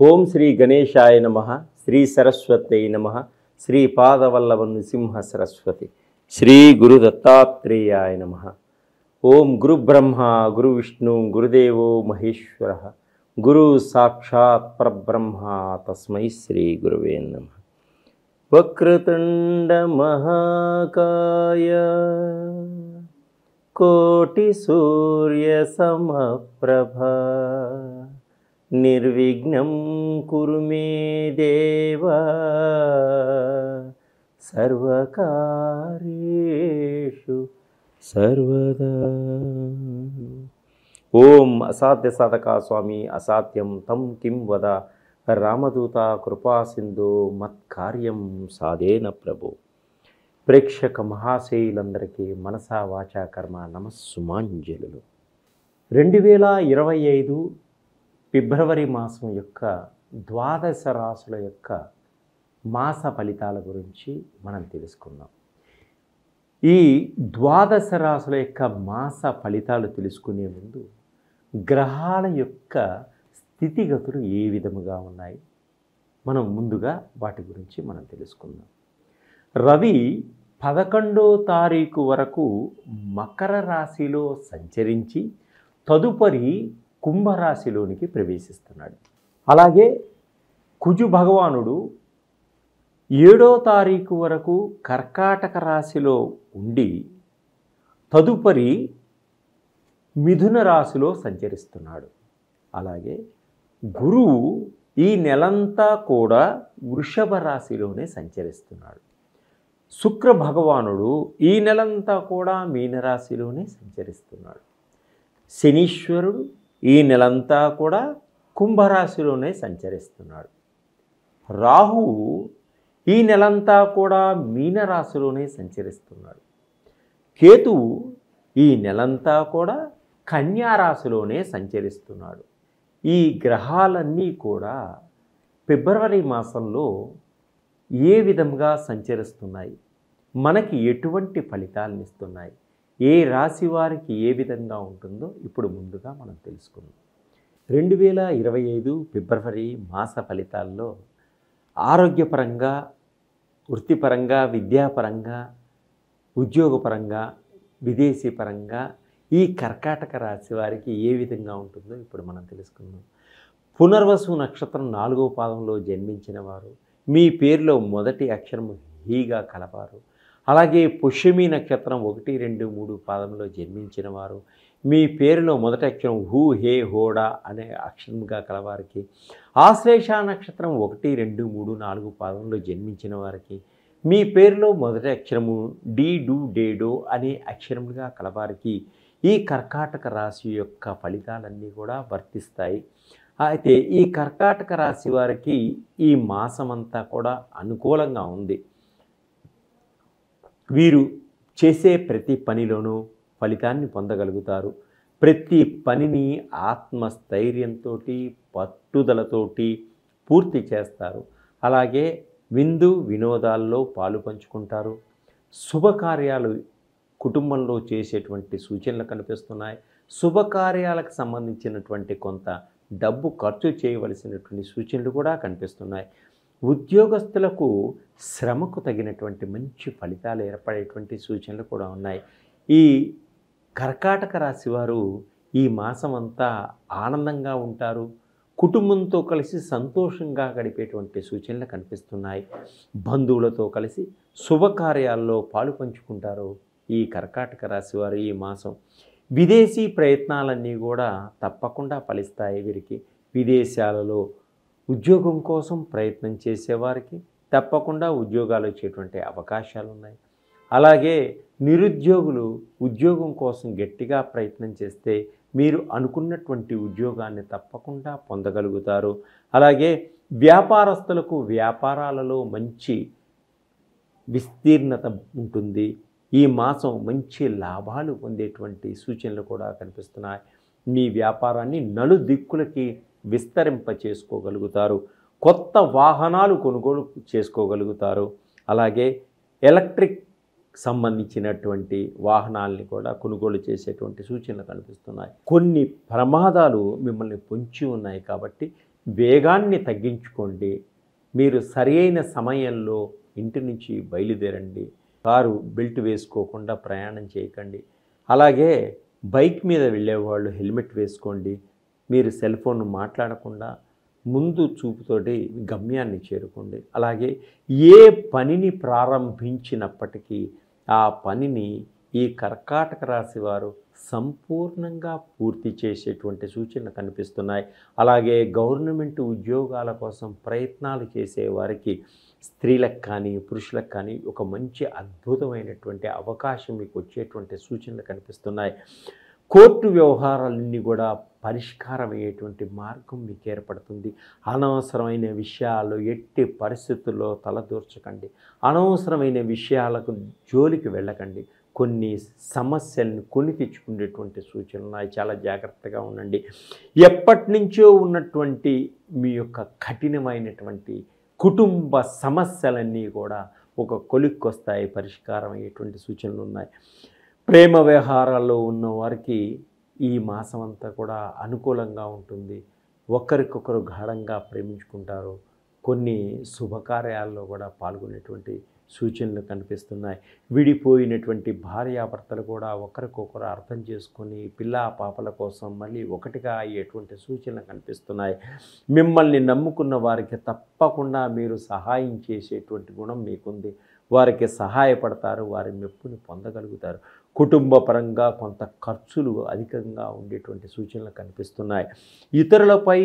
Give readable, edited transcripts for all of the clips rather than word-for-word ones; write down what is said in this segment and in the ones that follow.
ఓం శ్రీ గణేశాయ నమః, శ్రీ సరస్వతై నమః, శ్రీ పాదవల్లభ నృసింహ సరస్వతి, శ్రీ గురు దత్తాత్రేయాయ నమః. ఓం గురు బ్రహ్మ గురు విష్ణు గురుదేవో మహేశ్వర, గురు సాక్షాత్ పరబ్రహ్మ తస్మై శ్రీ గురువే నమః. వక్రతుండ మహాకాయ కోటి సూర్య సమప్రభ, నిర్విఘ్నం కురు మే దేవా సర్వకార్యేషు సర్వదా. ఓం అసాధ్య సాధక స్వామి అసాధ్యం తం కిం వద, రామదూత కృపా సింధు మత్కార్యం సాధేన ప్రభు. ప్రేక్షక మహాశయులందరికీ మనసా వాచా కర్మ నమస్సుమాంజలులు. 2025 ఫిబ్రవరి మాసం యొక్క ద్వాదశ రాశుల యొక్క మాస ఫలితాల గురించి మనం తెలుసుకుందాం. ఈ ద్వాదశ రాశుల యొక్క మాస ఫలితాలు తెలుసుకునే ముందు గ్రహాల యొక్క స్థితిగతులు ఏ విధముగా ఉన్నాయి మనం ముందుగా వాటి గురించి మనం తెలుసుకుందాం. రవి 11వ తారీఖు వరకు మకర రాశిలో సంచరించి తదుపరి కుంభరాశిలోనికి ప్రవేశిస్తున్నాడు. అలాగే కుజు భగవానుడు 7వ తారీఖు వరకు కర్కాటక రాశిలో ఉండి తదుపరి మిథున రాశిలో సంచరిస్తున్నాడు. అలాగే గురువు ఈ నెలంతా కూడా వృషభ రాశిలోనే సంచరిస్తున్నాడు. శుక్ర భగవానుడు ఈ నెలంతా కూడా మీనరాశిలోనే సంచరిస్తున్నాడు. శనీశ్వరుడు ఈ నెలంతా కూడా కుంభరాశిలోనే సంచరిస్తున్నాడు. రాహువు ఈ నెలంతా కూడా మీనరాశిలోనే సంచరిస్తున్నాడు. కేతువు ఈ నెలంతా కూడా కన్యారాశిలోనే సంచరిస్తున్నాడు. ఈ గ్రహాలన్నీ కూడా ఫిబ్రవరి మాసంలో ఏ విధంగా సంచరిస్తున్నాయి, మనకి ఎటువంటి ఫలితాలను ఇస్తున్నాయి, ఏ రాశి వారికి ఏ విధంగా ఉంటుందో ఇప్పుడు ముందుగా మనం తెలుసుకుందాం. 2025 ఫిబ్రవరి మాస ఫలితాల్లో ఆరోగ్యపరంగా, వృత్తిపరంగా, విద్యాపరంగా, ఉద్యోగపరంగా, విదేశీ పరంగా ఈ కర్కాటక రాశి వారికి ఏ విధంగా ఉంటుందో ఇప్పుడు మనం తెలుసుకుందాం. పునర్వసు నక్షత్రం 4వ పాదంలో జన్మించిన వారు, మీ పేరులో మొదటి అక్షరం హీగా కలవారు, అలాగే పుష్యమి నక్షత్రం 1, 2, 3 పాదంలో జన్మించిన వారు, మీ పేరులో మొదటి అక్షరం హూ, హే, హోడా అనే అక్షరంగా కలవారికి, ఆశ్లేష నక్షత్రం 1, 2, 3, 4 పాదంలో జన్మించిన వారికి, మీ పేరులో మొదటి అక్షరము డి, డు, డేడో అనే అక్షరములుగా కలవారికి ఈ కర్కాటక రాశి యొక్క ఫలితాలన్నీ కూడా వర్తిస్తాయి. అయితే ఈ కర్కాటక రాశి వారికి ఈ మాసమంతా కూడా అనుకూలంగా ఉంది. వీరు చేసే ప్రతి పనిలోనూ ఫలితాన్ని పొందగలుగుతారు. ప్రతి పనిని ఆత్మస్థైర్యంతో, పట్టుదలతోటి పూర్తి చేస్తారు. అలాగే విందు వినోదాల్లో పాలు పంచుకుంటారు. శుభకార్యాలు కుటుంబంలో చేసేటువంటి సూచనలు కనిపిస్తున్నాయి. శుభకార్యాలకు సంబంధించినటువంటి కొంత డబ్బు ఖర్చు చేయవలసినటువంటి సూచనలు కూడా కనిపిస్తున్నాయి. ఉద్యోగస్తులకు శ్రమకు తగినటువంటి మంచి ఫలితాలు ఏర్పడేటువంటి సూచనలు కూడా ఉన్నాయి. ఈ కర్కాటక రాశి వారు ఈ మాసం అంతా ఆనందంగా ఉంటారు. కుటుంబంతో కలిసి సంతోషంగా గడిపేటువంటి సూచనలు కనిపిస్తున్నాయి. బంధువులతో కలిసి శుభకార్యాల్లో పాలు పంచుకుంటారు ఈ కర్కాటక రాశి వారు ఈ మాసం. విదేశీ ప్రయత్నాలన్నీ కూడా తప్పకుండా ఫలిస్తాయి. వీరికి విదేశాలలో ఉద్యోగం కోసం ప్రయత్నం చేసేవారికి తప్పకుండా ఉద్యోగాలు వచ్చేటువంటి అవకాశాలు ఉన్నాయి. అలాగే నిరుద్యోగులు ఉద్యోగం కోసం గట్టిగా ప్రయత్నం చేస్తే మీరు అనుకున్నటువంటి ఉద్యోగాన్ని తప్పకుండా పొందగలుగుతారు. అలాగే వ్యాపారస్తులకు వ్యాపారాలలో మంచి విస్తీర్ణత ఉంటుంది. ఈ మాసం మంచి లాభాలు పొందేటువంటి సూచనలు కూడా కనిపిస్తున్నాయి. మీ వ్యాపారాన్ని నలుదిక్కులకి విస్తరింప చేసుకోగలుగుతారు. కొత్త వాహనాలు కొనుగోలు చేసుకోగలుగుతారు. అలాగే ఎలక్ట్రిక్ సంబంధించినటువంటి వాహనాల్ని కూడా కొనుగోలు చేసేటువంటి సూచనలు కనిపిస్తున్నాయి. కొన్ని ప్రమాదాలు మిమ్మల్ని పొంచి ఉన్నాయి కాబట్టి వేగాన్ని తగ్గించుకోండి. మీరు సరైన సమయంలో ఇంటి నుంచి బయలుదేరండి. కారు బెల్ట్ వేసుకోకుండా ప్రయాణం చేయకండి. అలాగే బైక్ మీద వెళ్ళేవాళ్ళు హెల్మెట్ వేసుకోండి. మీరు సెల్ ఫోన్ మాట్లాడకుండా ముందు చూపుతోటి గమ్యాన్ని చేరుకోండి. అలాగే ఏ పనిని ప్రారంభించినప్పటికీ ఆ పనిని ఈ కర్కాటక రాశి వారు సంపూర్ణంగా పూర్తి చేసేటువంటి సూచనలు కనిపిస్తున్నాయి. అలాగే గవర్నమెంట్ ఉద్యోగాల కోసం ప్రయత్నాలు చేసే వారికి స్త్రీలకు కానీ పురుషులకు కానీ ఒక మంచి అద్భుతమైనటువంటి అవకాశం మీకు వచ్చేటువంటి సూచనలు కనిపిస్తున్నాయి. కోర్టు వ్యవహారాలన్నీ కూడా పరిష్కారం అయ్యేటువంటి మార్గం మీకు ఏర్పడుతుంది. అనవసరమైన విషయాలు ఎట్టి పరిస్థితుల్లో తలదూర్చకండి. అనవసరమైన విషయాలకు జోలికి వెళ్ళకండి. కొన్ని సమస్యలను కొని తెచ్చుకునేటువంటి సూచనలు ఉన్నాయి. చాలా జాగ్రత్తగా ఉండండి. ఎప్పటి నుంచో ఉన్నటువంటి మీ యొక్క కఠినమైనటువంటి కుటుంబ సమస్యలన్నీ కూడా ఒక కొలిక్కొస్తాయి, పరిష్కారం అయ్యేటువంటి సూచనలు ఉన్నాయి. ప్రేమ వ్యవహారాల్లో ఉన్న వారికి ఈ మాసం అంతా కూడా అనుకూలంగా ఉంటుంది. ఒకరికొకరు గాఢంగా ప్రేమించుకుంటారు. కొన్ని శుభకార్యాల్లో కూడా పాల్గొనేటువంటి సూచనలు కనిపిస్తున్నాయి. విడిపోయినటువంటి భార్యాభర్తలు కూడా ఒకరికొకరు అర్థం చేసుకొని పిల్లా పాపల కోసం మళ్ళీ ఒకటిగా అయ్యేటువంటి సూచనలు కనిపిస్తున్నాయి. మిమ్మల్ని నమ్ముకున్న వారికి తప్పకుండా మీరు సహాయం చేసేటువంటి గుణం మీకుంది. వారికి సహాయపడతారు, వారి మెప్పుని పొందగలుగుతారు. కుటుంబ పరంగా కొంత ఖర్చులు అధికంగా ఉండేటువంటి సూచనలు కనిపిస్తున్నాయి. ఇతరులపై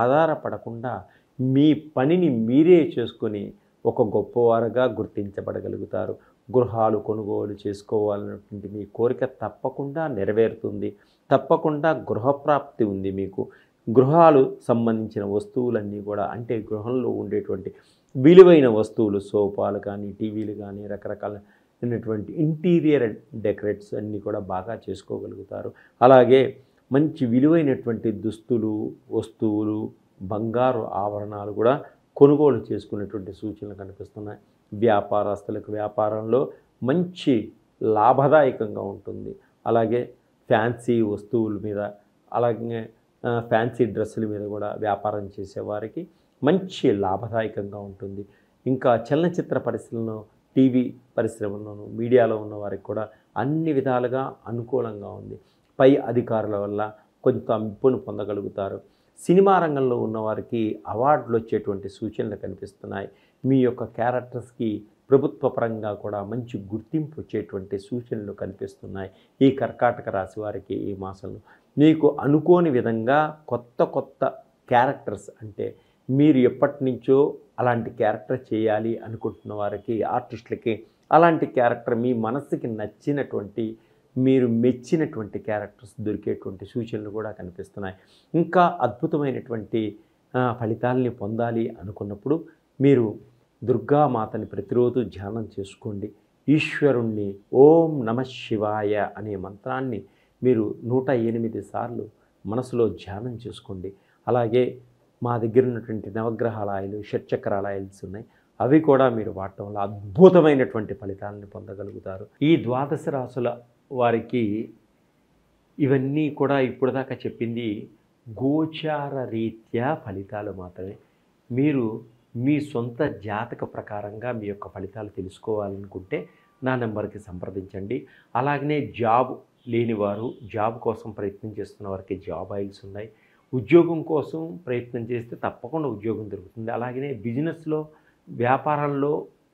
ఆధారపడకుండా మీ పనిని మీరే చేసుకొని ఒక గొప్పవారుగా గుర్తించబడగలుగుతారు. గృహాలు కొనుగోలు చేసుకోవాలన్నటువంటి మీ కోరిక తప్పకుండా నెరవేరుతుంది. తప్పకుండా గృహప్రాప్తి ఉంది మీకు. గృహాలు సంబంధించిన వస్తువులన్నీ కూడా, అంటే గృహంలో ఉండేటువంటి విలువైన వస్తువులు, సోఫాలు కానీ టీవీలు కానీ రకరకాలైనటువంటి ఇంటీరియర్ డెకరేట్స్ అన్నీ కూడా బాగా చేసుకోగలుగుతారు. అలాగే మంచి విలువైనటువంటి దుస్తులు, వస్తువులు, బంగారు ఆభరణాలు కూడా కొనుగోలు చేసుకునేటువంటి సూచనలు కనిపిస్తున్నాయి. వ్యాపారస్తులకు వ్యాపారంలో మంచి లాభదాయకంగా ఉంటుంది. అలాగే ఫ్యాన్సీ వస్తువుల మీద, అలాగే ఫ్యాన్సీ డ్రెస్సుల మీద కూడా వ్యాపారం చేసేవారికి మంచి లాభదాయకంగా ఉంటుంది. ఇంకా చలనచిత్ర పరిశ్రమలో, టీవీ పరిశ్రమలోను, మీడియాలో ఉన్న వారికి కూడా అన్ని విధాలుగా అనుకూలంగా ఉంది. పై అధికారుల వల్ల కొంత మెప్పును పొందగలుగుతారు. సినిమా రంగంలో ఉన్నవారికి అవార్డులు వచ్చేటువంటి సూచనలు కనిపిస్తున్నాయి. మీ యొక్క క్యారెక్టర్స్కి ప్రభుత్వ పరంగా కూడా మంచి గుర్తింపు వచ్చేటువంటి సూచనలు కనిపిస్తున్నాయి. ఈ కర్కాటక రాశి వారికి ఈ మాసంలో మీకు అనుకోని విధంగా కొత్త క్యారెక్టర్స్, అంటే మీరు ఎప్పటి నుంచో అలాంటి క్యారెక్టర్ చేయాలి అనుకుంటున్న వారికి, ఆర్టిస్టులకి అలాంటి క్యారెక్టర్ మీ మనసుకి నచ్చినటువంటి, మీరు మెచ్చినటువంటి క్యారెక్టర్స్ దొరికేటువంటి సూచనలు కూడా కనిపిస్తున్నాయి. ఇంకా అద్భుతమైనటువంటి ఫలితాలని పొందాలి అనుకున్నప్పుడు మీరు దుర్గామాతని ప్రతిరోజు ధ్యానం చేసుకోండి. ఈశ్వరుణ్ణి ఓం నమః శివాయ అనే మంత్రాన్ని మీరు 108 సార్లు మనసులో ధ్యానం చేసుకోండి. అలాగే మా దగ్గర ఉన్నటువంటి నవగ్రహాల ఆయిల్, షట్చక్రాల ఆయిల్స్ ఉన్నాయి. అవి కూడా మీరు వాడటం వల్ల అద్భుతమైనటువంటి ఫలితాలను పొందగలుగుతారు. ఈ ద్వాదశ రాశుల వారికి ఇవన్నీ కూడా ఇప్పుడు దాకా చెప్పింది గోచార రీత్యా ఫలితాలు మాత్రమే. మీరు మీ సొంత జాతక ప్రకారంగా మీ యొక్క ఫలితాలు తెలుసుకోవాలనుకుంటే నా నెంబర్కి సంప్రదించండి. అలాగనే జాబ్ లేనివారు, జాబ్ కోసం ప్రయత్నం చేస్తున్న వారికి జాబ్ ఆయిల్స్ ఉన్నాయి. ఉద్యోగం కోసం ప్రయత్నం చేస్తే తప్పకుండా ఉద్యోగం దొరుకుతుంది. అలాగనే బిజినెస్లో, వ్యాపారంలో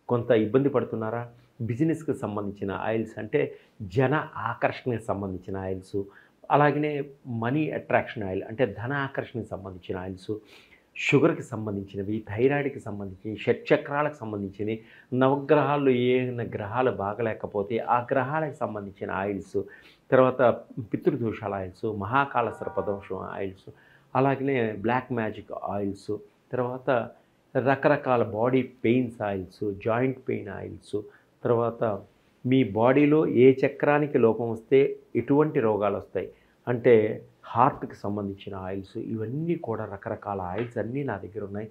కొంత ఇబ్బంది పడుతున్నారా, బిజినెస్కి సంబంధించిన ఆయిల్స్, అంటే జన ఆకర్షణకి సంబంధించిన ఆయిల్స్, అలాగనే మనీ అట్రాక్షన్ ఆయిల్, అంటే ధన ఆకర్షణకి సంబంధించిన ఆయిల్స్, షుగర్కి సంబంధించినవి, థైరాయిడ్కి సంబంధించి, షట్చక్రాలకు సంబంధించినవి, నవగ్రహాల్లో ఏమైనా గ్రహాలు బాగలేకపోతే ఆ గ్రహాలకు సంబంధించిన ఆయిల్స్, తర్వాత పితృదోషాల ఆయిల్స్, మహాకాల సర్పదోషం ఆయిల్స్, అలాగనే బ్లాక్ మ్యాజిక్ ఆయిల్స్, తర్వాత రకరకాల body pains oils, joint pain oils, తర్వాత మీ బాడీలో ఏ చక్రానికి లోపం వస్తే ఎటువంటి రోగాలు వస్తాయి, అంటే హార్ట్కి సంబంధించిన ఆయిల్స్, ఇవన్నీ కూడా రకరకాల ఆయిల్స్ అన్నీ నా దగ్గర ఉన్నాయి.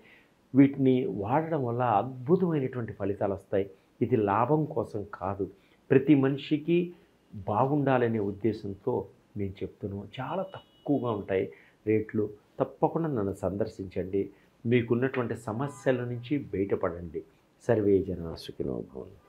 వీటిని వాడడం వల్ల అద్భుతమైనటువంటి ఫలితాలు వస్తాయి. ఇది లాభం కోసం కాదు, ప్రతి మనిషికి బాగుండాలనే ఉద్దేశంతో నేను చెప్తున్నాను. చాలా తక్కువ తక్కువగా ఉంటాయి రేట్లు. తప్పకుండా నన్ను సందర్శించండి. మీకున్నటువంటి సమస్యల నుంచి బయటపడండి. సర్వే జనా సుఖినో భవంతు.